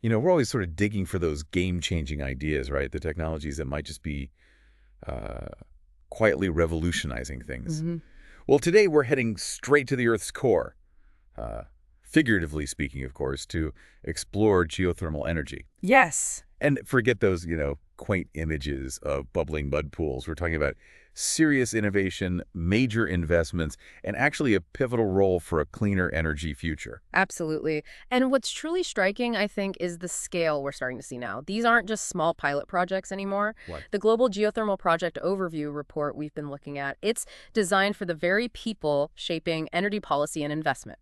We're always sort of digging for those game-changing ideas, right? The technologies that might just be uh, quietly revolutionizing things. Hmm. Well, today we're heading straight to the Earth's core, uh, figuratively speaking, of course, to explore geothermal energy. Yes. And forget those, quaint images of bubbling mud pools. We're talking about serious innovation, major investments, and actually a pivotal role for a cleaner energy future. Absolutely. And what's truly striking, I think, is the scale we're starting to see now. These aren't just small pilot projects anymore. What? The Global Geothermal Project Overview report we've been looking at, it's designed for the very people shaping energy policy and investment.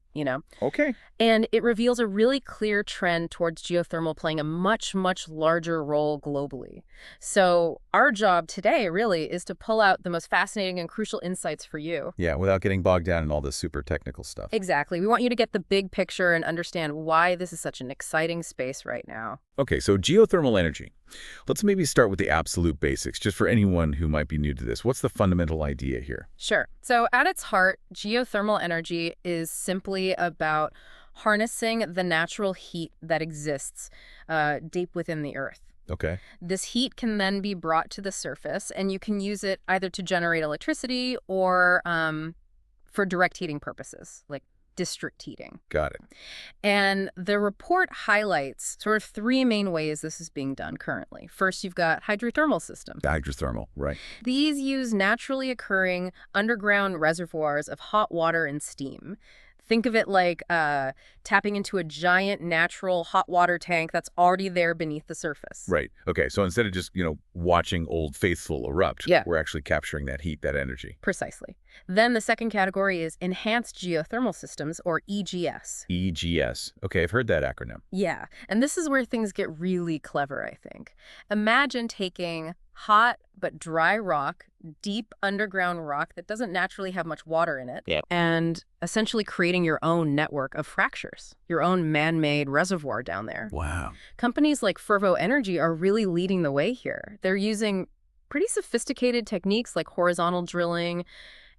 Okay. And it reveals a really clear trend towards geothermal playing a much, much larger role globally. So our job today really is to pull out the most fascinating and crucial insights for you. Yeah, without getting bogged down in all this super technical stuff. Exactly. We want you to get the big picture and understand why this is such an exciting space right now. Okay, so geothermal energy. Let's maybe start with the absolute basics, just for anyone who might be new to this. What's the fundamental idea here? Sure. So at its heart, geothermal energy is simply about harnessing the natural heat that exists deep within the Earth. Okay. This heat can then be brought to the surface, and you can use it either to generate electricity or for direct heating purposes, like district heating. Got it. And the report highlights sort of three main ways this is being done currently. First, you've got hydrothermal systems. Hydrothermal, right. These use naturally occurring underground reservoirs of hot water and steam. Think of it like tapping into a giant natural hot water tank that's already there beneath the surface. Right. Okay, so instead of just, watching Old Faithful erupt, Yeah. we're actually capturing that heat, that energy. Precisely. Then the second category is enhanced geothermal systems, or EGS. EGS. Okay, I've heard that acronym. Yeah, and this is where things get really clever, I think. Imagine taking hot but dry rock, deep underground rock that doesn't naturally have much water in it, Yeah. and essentially creating your own network of fractures, your own man-made reservoir down there. Wow. Companies like Fervo Energy are really leading the way here. They're using pretty sophisticated techniques like horizontal drilling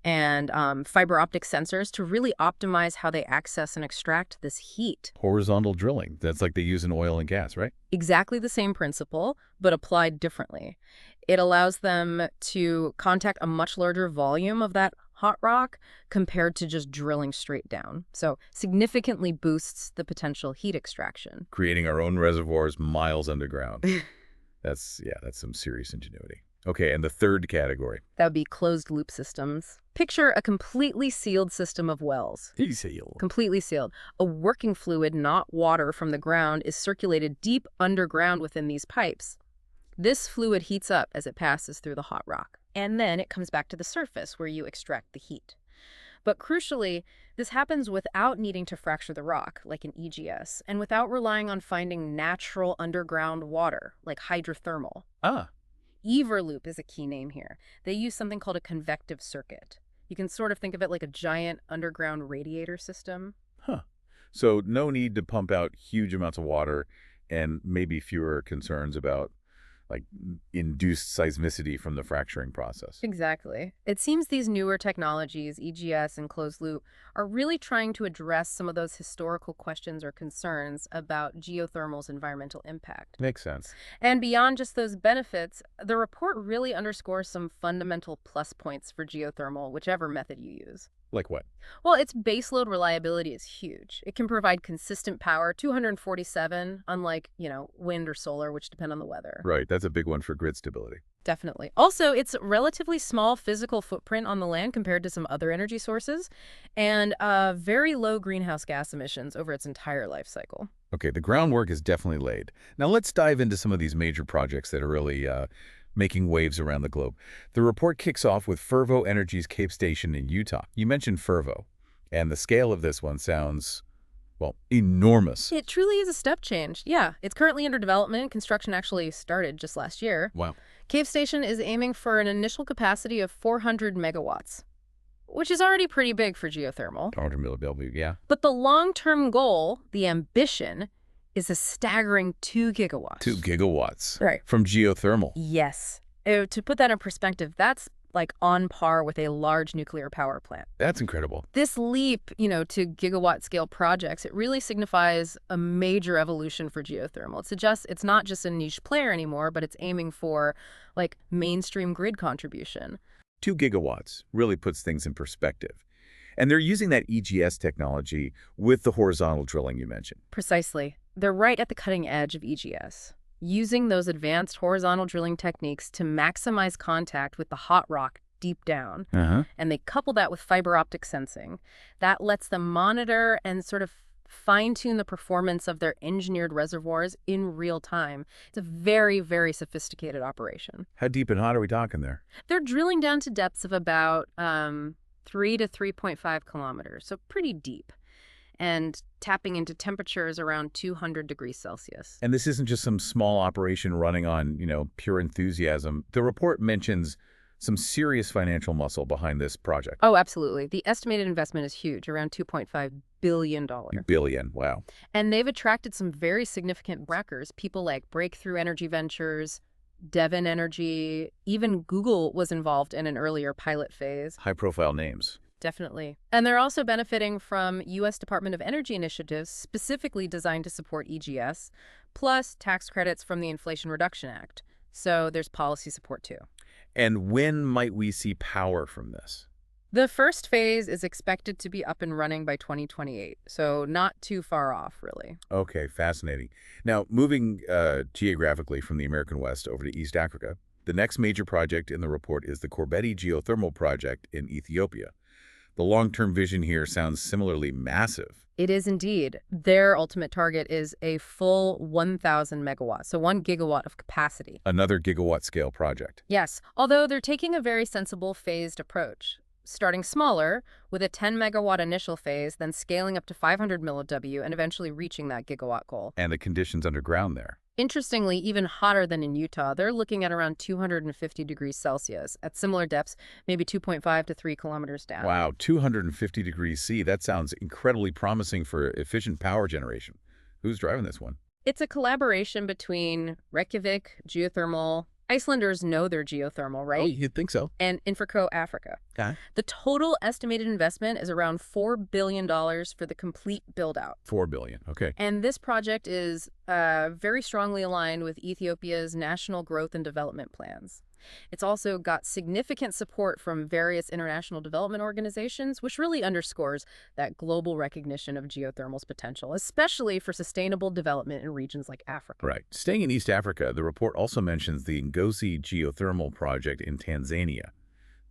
and fiber optic sensors to really optimize how they access and extract this heat. Horizontal drilling. That's like they use in oil and gas, right? Exactly the same principle, but applied differently. It allows them to contact a much larger volume of that hot rock compared to just drilling straight down. So significantly boosts the potential heat extraction. Creating our own reservoirs miles underground. That's some serious ingenuity. Okay, and the third category. That would be closed loop systems. Picture a completely sealed system of wells. Seal. Completely sealed. A working fluid, not water from the ground, is circulated deep underground within these pipes. This fluid heats up as it passes through the hot rock, and then it comes back to the surface where you extract the heat. But crucially, this happens without needing to fracture the rock, like an EGS, and without relying on finding natural underground water, like hydrothermal. Ah, Everloop is a key name here. They use something called a convective circuit. You can sort of think of it like a giant underground radiator system. huh. So no need to pump out huge amounts of water and maybe fewer concerns about like induced seismicity from the fracturing process. Exactly. It seems these newer technologies, EGS and closed loop, are really trying to address some of those historical questions or concerns about geothermal's environmental impact. Makes sense. And beyond just those benefits, the report really underscores some fundamental plus points for geothermal, whichever method you use. Like what? Well, its baseload reliability is huge. It can provide consistent power, 247, unlike, wind or solar, which depend on the weather. Right, that's a big one for grid stability. Definitely. Also, it's relatively small physical footprint on the land compared to some other energy sources, and very low greenhouse gas emissions over its entire life cycle. Okay, the groundwork is definitely laid. Now let's dive into some of these major projects that are really making waves around the globe. The report kicks off with Fervo Energy's Cape Station in Utah. You mentioned Fervo, and the scale of this one sounds, well, enormous. It truly is a step change. Yeah, it's currently under development. Construction actually started just last year. Wow. Cape Station is aiming for an initial capacity of 400 megawatts, which is already pretty big for geothermal. 100 million, yeah. But the long-term goal, the ambition, is a staggering 2 gigawatts. 2 gigawatts. Right. From geothermal. Yes. To put that in perspective, that's like on par with a large nuclear power plant. That's incredible. This leap, to gigawatt scale projects, it really signifies a major evolution for geothermal. It suggests it's not just a niche player anymore, but it's aiming for like mainstream grid contribution. 2 gigawatts really puts things in perspective. And they're using that EGS technology with the horizontal drilling you mentioned. Precisely. They're right at the cutting edge of EGS, using those advanced horizontal drilling techniques to maximize contact with the hot rock deep down. And they couple that with fiber optic sensing. That lets them monitor and sort of fine-tune the performance of their engineered reservoirs in real time. It's a very, very sophisticated operation. How deep and hot are we talking there? They're drilling down to depths of about 3 to 3.5 kilometers, so pretty deep, and tapping into temperatures around 200 degrees Celsius. And this isn't just some small operation running on, pure enthusiasm. The report mentions some serious financial muscle behind this project. Oh, absolutely. The estimated investment is huge, around $2.5 billion. Billion, wow. And they've attracted some very significant backers, people like Breakthrough Energy Ventures, Devon Energy, even Google was involved in an earlier pilot phase. High-profile names. Definitely. And they're also benefiting from U.S. Department of Energy initiatives specifically designed to support EGS, plus tax credits from the Inflation Reduction Act. So there's policy support too. And when might we see power from this? The first phase is expected to be up and running by 2028, so not too far off, really. Okay, fascinating. Now, moving geographically from the American West over to East Africa, the next major project in the report is the Korbeti Geothermal Project in Ethiopia. The long-term vision here sounds similarly massive. It is indeed. Their ultimate target is a full 1,000 megawatts, so 1 gigawatt of capacity. Another gigawatt-scale project. Yes, although they're taking a very sensible phased approach, starting smaller with a 10-megawatt initial phase, then scaling up to 500 milliW and eventually reaching that gigawatt goal. And the conditions underground there. Interestingly, even hotter than in Utah, they're looking at around 250 degrees Celsius at similar depths, maybe 2.5 to 3 kilometers down. Wow, 250 degrees C. That sounds incredibly promising for efficient power generation. Who's driving this one? It's a collaboration between Reykjavik, Geothermal. Icelanders know their geothermal, right? Oh, you'd think so. And Infraco Africa. Okay. The total estimated investment is around $4 billion for the complete build-out. $4 billion, okay. And this project is very strongly aligned with Ethiopia's national growth and development plans. It's also got significant support from various international development organizations, which really underscores that global recognition of geothermal's potential, especially for sustainable development in regions like Africa. Right. Staying in East Africa, the report also mentions the Ngozi Geothermal Project in Tanzania.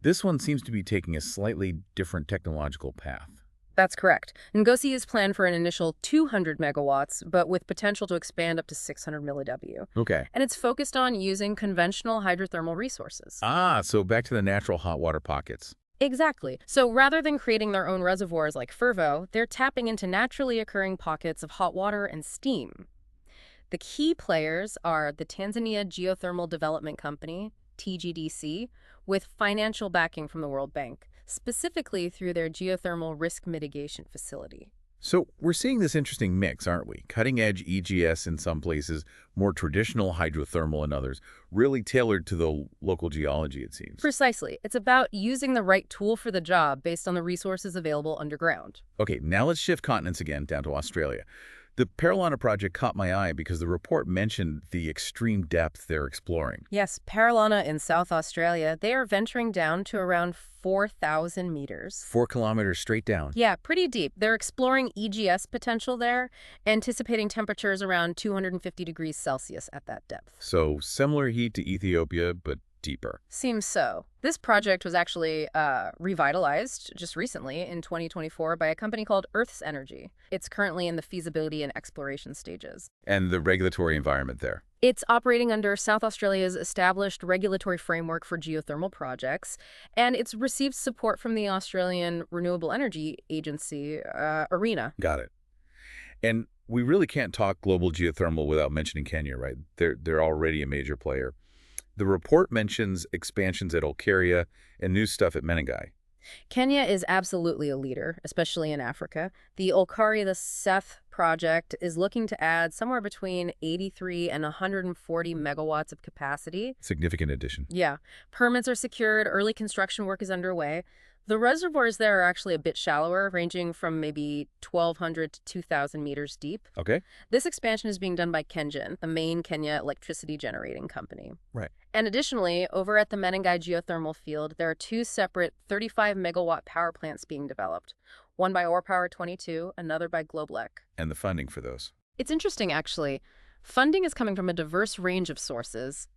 This one seems to be taking a slightly different technological path. That's correct. Ngozi is planned for an initial 200 megawatts, but with potential to expand up to 600 milliW. Okay. And it's focused on using conventional hydrothermal resources. Ah, so back to the natural hot water pockets. Exactly. So rather than creating their own reservoirs like Fervo, they're tapping into naturally occurring pockets of hot water and steam. The key players are the Tanzania Geothermal Development Company, TGDC, with financial backing from the World Bank, specifically through their geothermal risk mitigation facility. So we're seeing this interesting mix, aren't we? Cutting-edge EGS in some places, more traditional hydrothermal in others, really tailored to the local geology, it seems. Precisely. It's about using the right tool for the job based on the resources available underground. Okay, now let's shift continents again down to Australia. The Paralana project caught my eye because the report mentioned the extreme depth they're exploring. Yes, Paralana in South Australia, they are venturing down to around 4,000 meters. 4 kilometers straight down. Yeah, pretty deep. They're exploring EGS potential there, anticipating temperatures around 250 degrees Celsius at that depth. So similar heat to Ethiopia, but deeper. Seems so. This project was actually revitalized just recently in 2024 by a company called Earth's Energy. It's currently in the feasibility and exploration stages. And the regulatory environment there. It's operating under South Australia's established regulatory framework for geothermal projects, and it's received support from the Australian Renewable Energy Agency, ARENA. Got it. And we really can't talk global geothermal without mentioning Kenya, right? They're already a major player. The report mentions expansions at Olkaria and new stuff at Menengai. Kenya is absolutely a leader, especially in Africa. The Olkaria, the Seth project is looking to add somewhere between 83 and 140 megawatts of capacity. Significant addition. Yeah. Permits are secured, early construction work is underway. The reservoirs there are actually a bit shallower, ranging from maybe 1,200 to 2,000 meters deep. Okay. This expansion is being done by KenGen, the main Kenya electricity generating company. Right. And additionally, over at the Menengai geothermal field, there are two separate 35-megawatt power plants being developed, one by Power 22, another by Globelec. And the funding for those. It's interesting, actually. Funding is coming from a diverse range of sources: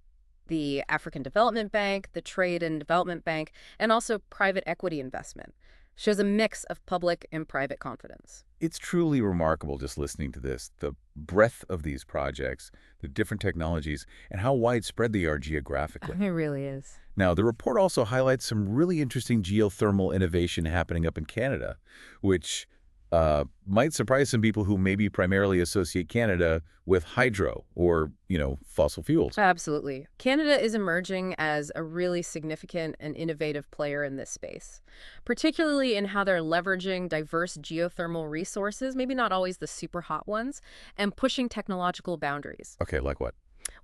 the African Development Bank, the Trade and Development Bank, and also private equity investment. Shows a mix of public and private confidence. It's truly remarkable just listening to this, the breadth of these projects, the different technologies, and how widespread they are geographically. It really is. Now, the report also highlights some really interesting geothermal innovation happening up in Canada, which might surprise some people who maybe primarily associate Canada with hydro or, fossil fuels. Absolutely. Canada is emerging as a really significant and innovative player in this space, particularly in how they're leveraging diverse geothermal resources, maybe not always the super hot ones, and pushing technological boundaries. Okay, like what?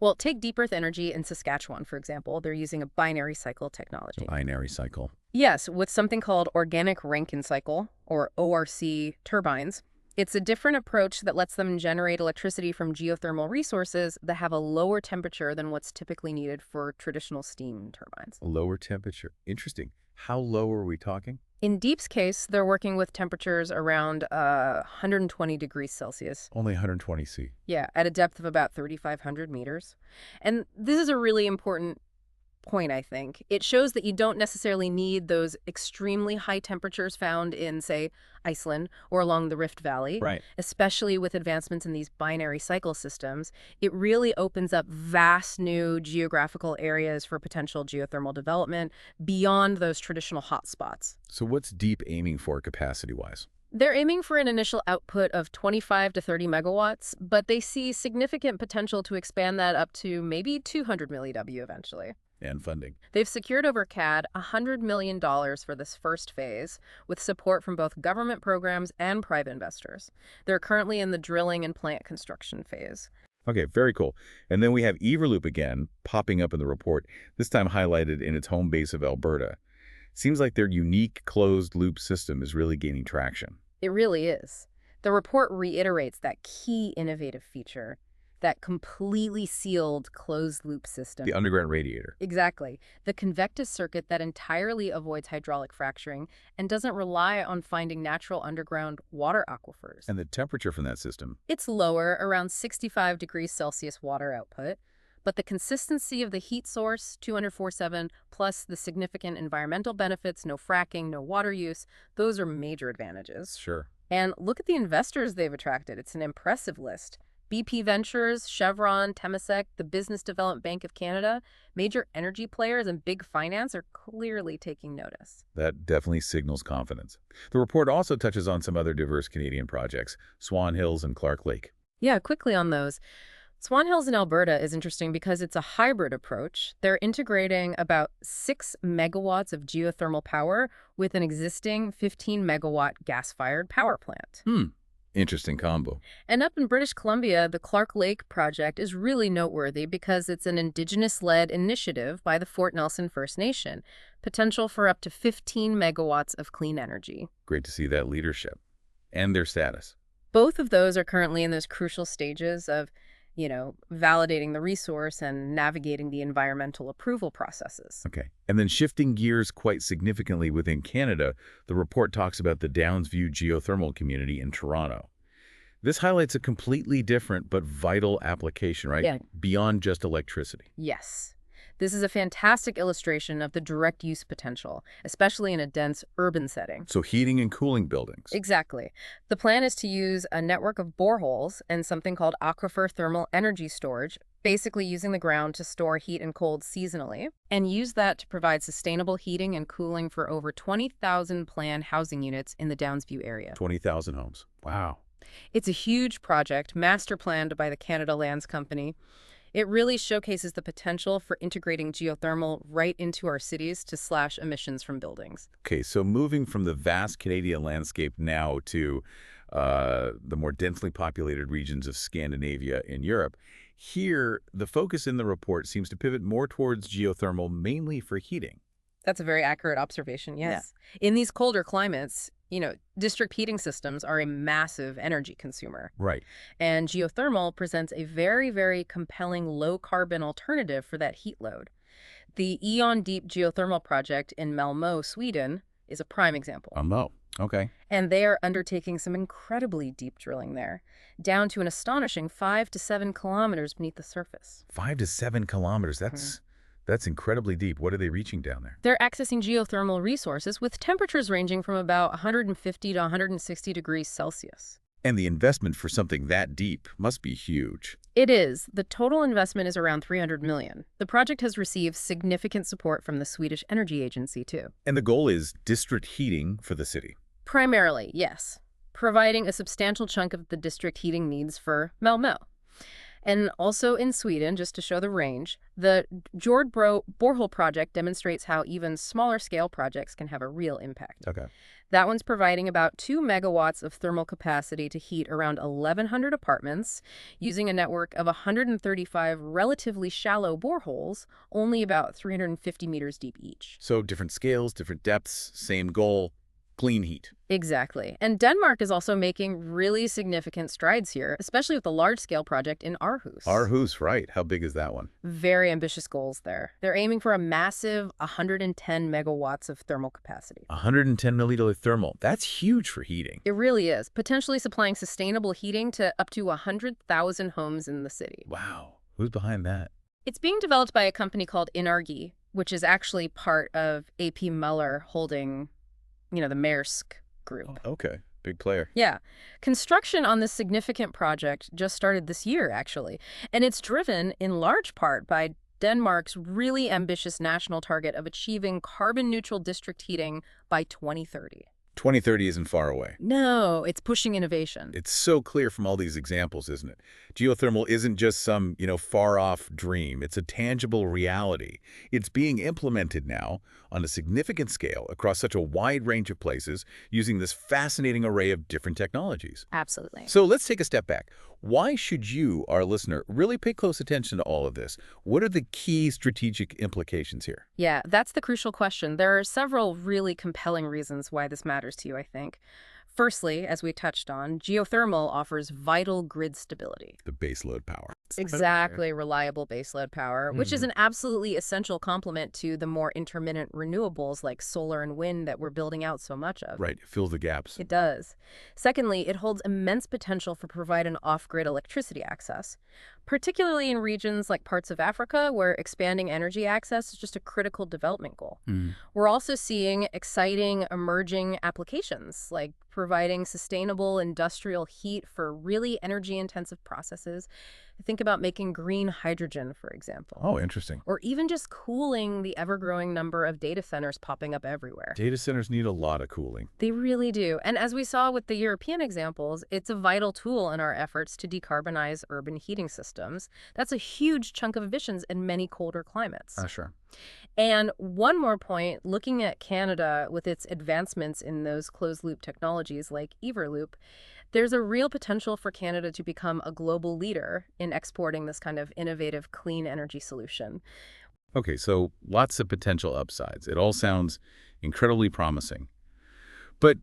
Well, take Deep Earth Energy in Saskatchewan, for example. They're using a binary cycle technology. Binary cycle. Yes, with something called organic Rankine cycle, or ORC turbines. It's a different approach that lets them generate electricity from geothermal resources that have a lower temperature than what's typically needed for traditional steam turbines. Lower temperature. Interesting. How low are we talking? In Deep's case, they're working with temperatures around 120 degrees Celsius. Only 120 C. Yeah, at a depth of about 3,500 meters. And this is a really important point, I think. It shows that you don't necessarily need those extremely high temperatures found in, say, Iceland or along the Rift Valley. Right. Especially with advancements in these binary cycle systems. It really opens up vast new geographical areas for potential geothermal development beyond those traditional hotspots. So what's Deep aiming for capacity-wise? They're aiming for an initial output of 25 to 30 megawatts, but they see significant potential to expand that up to maybe 200 milliW eventually. And funding. They've secured over CAD $100 million for this first phase, with support from both government programs and private investors. They're currently in the drilling and plant construction phase. Okay, very cool. And then we have Everloop again, popping up in the report, this time highlighted in its home base of Alberta. Seems like their unique closed-loop system is really gaining traction. It really is. The report reiterates that key innovative feature, that completely sealed closed-loop system. The underground radiator. Exactly. The convective circuit that entirely avoids hydraulic fracturing and doesn't rely on finding natural underground water aquifers. And the temperature from that system. It's lower, around 65 degrees Celsius water output, but the consistency of the heat source, 204.7, plus the significant environmental benefits, no fracking, no water use, those are major advantages. Sure. And look at the investors they've attracted. It's an impressive list. BP Ventures, Chevron, Temasek, the Business Development Bank of Canada, major energy players and big finance are clearly taking notice. That definitely signals confidence. The report also touches on some other diverse Canadian projects, Swan Hills and Clark Lake. Yeah, quickly on those. Swan Hills in Alberta is interesting because it's a hybrid approach. They're integrating about 6 megawatts of geothermal power with an existing 15-megawatt gas-fired power plant. Interesting combo. And up in British Columbia, the Clark Lake project is really noteworthy because it's an Indigenous-led initiative by the Fort Nelson First Nation. Potential for up to 15 megawatts of clean energy. Great to see that leadership and their status. Both of those are currently in those crucial stages of, validating the resource and navigating the environmental approval processes. Okay. And then shifting gears quite significantly within Canada, the report talks about the Downsview geothermal community in Toronto. This highlights a completely different but vital application, right? Yeah. Beyond just electricity. Yes. This is a fantastic illustration of the direct use potential, especially in a dense urban setting. So heating and cooling buildings. Exactly. The plan is to use a network of boreholes and something called aquifer thermal energy storage, basically using the ground to store heat and cold seasonally, and use that to provide sustainable heating and cooling for over 20,000 planned housing units in the Downsview area. 20,000 homes. Wow. It's a huge project, master planned by the Canada Lands Company. It really showcases the potential for integrating geothermal right into our cities to slash emissions from buildings. Okay, so moving from the vast Canadian landscape now to the more densely populated regions of Scandinavia and Europe. Here, the focus in the report seems to pivot more towards geothermal, mainly for heating. That's a very accurate observation, yes. In these colder climates, district heating systems are a massive energy consumer. Right. And geothermal presents a very, very compelling low-carbon alternative for that heat load. The Eon Deep geothermal project in Malmö, Sweden, is a prime example. Oh, okay. And they are undertaking some incredibly deep drilling there, down to an astonishing 5 to 7 kilometers beneath the surface. 5 to 7 kilometers. That's incredibly deep. What are they reaching down there? They're accessing geothermal resources with temperatures ranging from about 150 to 160 degrees Celsius. And the investment for something that deep must be huge. It is. The total investment is around 300 million. The project has received significant support from the Swedish Energy Agency, too. And the goal is district heating for the city. Primarily, yes. Providing a substantial chunk of the district heating needs for Malmö. And also in Sweden, just to show the range, the Jordbro borehole project demonstrates how even smaller scale projects can have a real impact. Okay. That one's providing about 2 megawatts of thermal capacity to heat around 1,100 apartments using a network of 135 relatively shallow boreholes, only about 350 meters deep each. So different scales, different depths, same goal, clean heat. Exactly. And Denmark is also making really significant strides here, especially with the large-scale project in Aarhus. Aarhus, right. How big is that one? Very ambitious goals there. They're aiming for a massive 110 megawatts of thermal capacity. 110 milliliter thermal. That's huge for heating. It really is, potentially supplying sustainable heating to up to 100,000 homes in the city. Wow. Who's behind that? It's being developed by a company called Energy, which is actually part of A.P. Møller holding, the Maersk group. Oh, okay. Big player. Yeah. Construction on this significant project just started this year, actually. And it's driven in large part by Denmark's really ambitious national target of achieving carbon-neutral district heating by 2030. 2030 isn't far away. No, it's pushing innovation. It's so clear from all these examples, isn't it? Geothermal isn't just some, far-off dream. It's a tangible reality. It's being implemented now on a significant scale across such a wide range of places using this fascinating array of different technologies. Absolutely. So let's take a step back. Why should you, our listener, really pay close attention to all of this? What are the key strategic implications here? Yeah, that's the crucial question. There are several really compelling reasons why this matters to you, I think. Firstly, as we touched on, geothermal offers vital grid stability. The baseload power. Exactly, reliable baseload power, which is an absolutely essential complement to the more intermittent renewables like solar and wind that we're building out so much of. Right, it fills the gaps. It does. Secondly, it holds immense potential for providing off-grid electricity access, particularly in regions like parts of Africa where expanding energy access is just a critical development goal. We're also seeing exciting emerging applications like providing sustainable industrial heat for really energy-intensive processes. Think about making green hydrogen, for example. Oh, interesting. Or even just cooling the ever-growing number of data centers popping up everywhere. Data centers need a lot of cooling. They really do. And as we saw with the European examples, it's a vital tool in our efforts to decarbonize urban heating systems. That's a huge chunk of emissions in many colder climates. Sure. And one more point, looking at Canada with its advancements in those closed-loop technologies like Everloop, there's a real potential for Canada to become a global leader in exporting this kind of innovative clean energy solution. Okay, so lots of potential upsides. It all sounds incredibly promising. But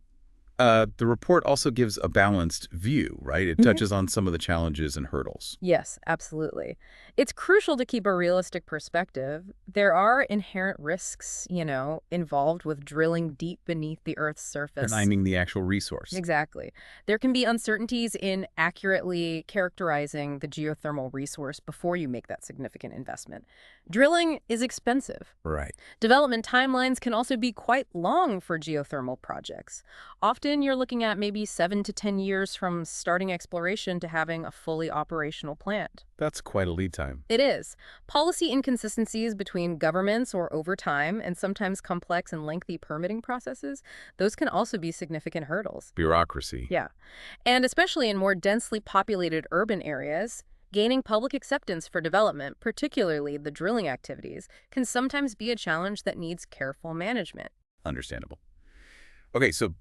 the report also gives a balanced view, right? It touches on some of the challenges and hurdles. Yes, absolutely. It's crucial to keep a realistic perspective. There are inherent risks, involved with drilling deep beneath the Earth's surface. Defining the actual resource. Exactly. There can be uncertainties in accurately characterizing the geothermal resource before you make that significant investment. Drilling is expensive. Right. Development timelines can also be quite long for geothermal projects. Often you're looking at maybe 7 to 10 years from starting exploration to having a fully operational plant. That's quite a lead time. It is. Policy inconsistencies between governments or over time, and sometimes complex and lengthy permitting processes, those can also be significant hurdles. Bureaucracy. Yeah. And especially in more densely populated urban areas, gaining public acceptance for development, particularly the drilling activities, can sometimes be a challenge that needs careful management. Understandable. Okay, so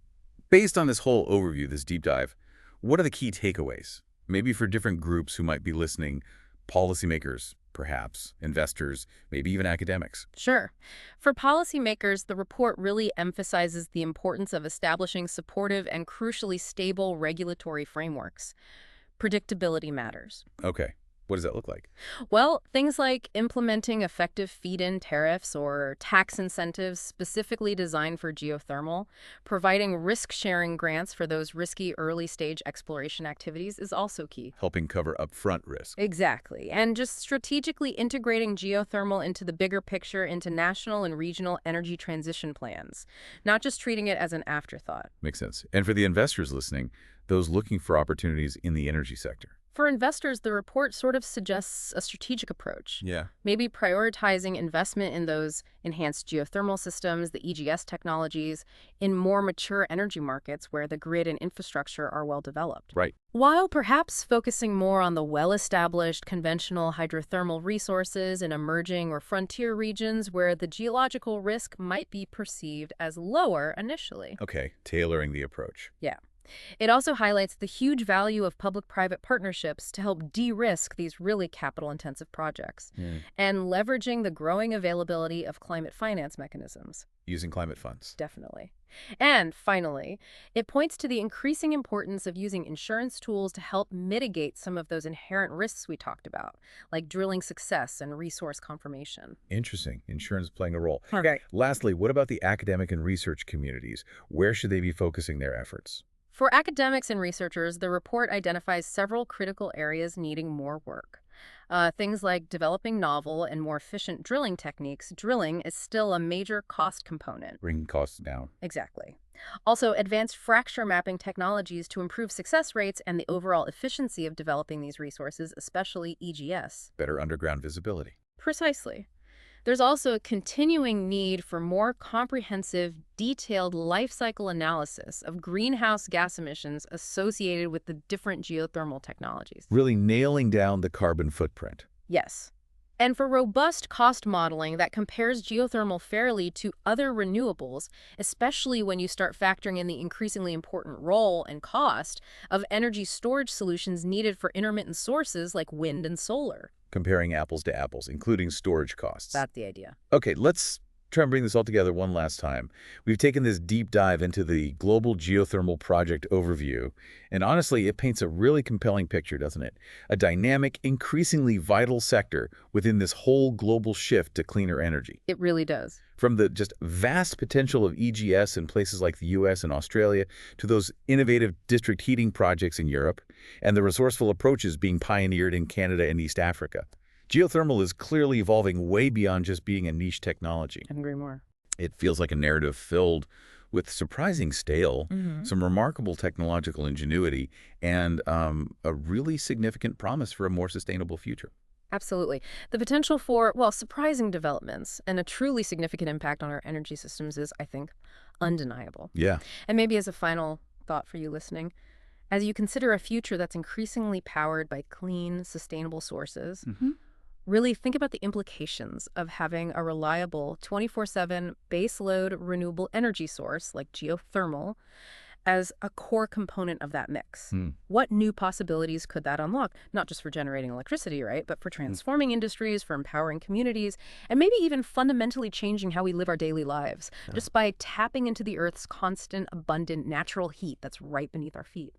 based on this whole overview, this deep dive, What are the key takeaways? Maybe for different groups who might be listening, policymakers, perhaps, investors, maybe even academics. Sure. For policymakers, the report really emphasizes the importance of establishing supportive and crucially stable regulatory frameworks. Predictability matters. Okay. What does that look like? Well, things like implementing effective feed-in tariffs or tax incentives specifically designed for geothermal, providing risk-sharing grants for those risky early-stage exploration activities is also key. Helping cover upfront risk. Exactly. And just strategically integrating geothermal into the bigger picture into national and regional energy transition plans, not just treating it as an afterthought. Makes sense. And for the investors listening, those looking for opportunities in the energy sector. For investors, the report sort of suggests a strategic approach. Yeah. Maybe prioritizing investment in those enhanced geothermal systems, the EGS technologies, in more mature energy markets where the grid and infrastructure are well developed. Right. While perhaps focusing more on the well-established conventional hydrothermal resources in emerging or frontier regions where the geological risk might be perceived as lower initially. Okay. Tailoring the approach. Yeah. It also highlights the huge value of public-private partnerships to help de-risk these really capital-intensive projects and leveraging the growing availability of climate finance mechanisms. Using climate funds. Definitely. And finally, it points to the increasing importance of using insurance tools to help mitigate some of those inherent risks we talked about, like drilling success and resource confirmation. Interesting. Insurance playing a role. Okay. Lastly, what about the academic and research communities? Where should they be focusing their efforts? For academics and researchers, the report identifies several critical areas needing more work. Things like developing novel and more efficient drilling techniques. Drilling is still a major cost component. Bringing costs down. Exactly. Also, advanced fracture mapping technologies to improve success rates and the overall efficiency of developing these resources, especially EGS. Better underground visibility. Precisely. There's also a continuing need for more comprehensive, detailed life cycle analysis of greenhouse gas emissions associated with the different geothermal technologies. Really nailing down the carbon footprint. Yes. And for robust cost modeling that compares geothermal fairly to other renewables, especially when you start factoring in the increasingly important role and cost of energy storage solutions needed for intermittent sources like wind and solar. Comparing apples to apples, including storage costs. That's the idea. Okay, let's try and bring this all together one last time. We've taken this deep dive into the global geothermal project overview, and honestly, it paints a really compelling picture, doesn't it? A dynamic, increasingly vital sector within this whole global shift to cleaner energy. It really does. From the just vast potential of EGS in places like the US and Australia to those innovative district heating projects in Europe and the resourceful approaches being pioneered in Canada and East Africa. Geothermal is clearly evolving way beyond just being a niche technology. I agree more. It feels like a narrative filled with surprising scale, some remarkable technological ingenuity, and a really significant promise for a more sustainable future. Absolutely. The potential for, well, surprising developments and a truly significant impact on our energy systems is, I think, undeniable. Yeah. And maybe as a final thought for you listening, as you consider a future that's increasingly powered by clean, sustainable sources, really think about the implications of having a reliable 24/7 baseload renewable energy source like geothermal as a core component of that mix. What new possibilities could that unlock? Not just for generating electricity, right? But for transforming industries, for empowering communities, and maybe even fundamentally changing how we live our daily lives, just by tapping into the Earth's constant, abundant, natural heat that's right beneath our feet.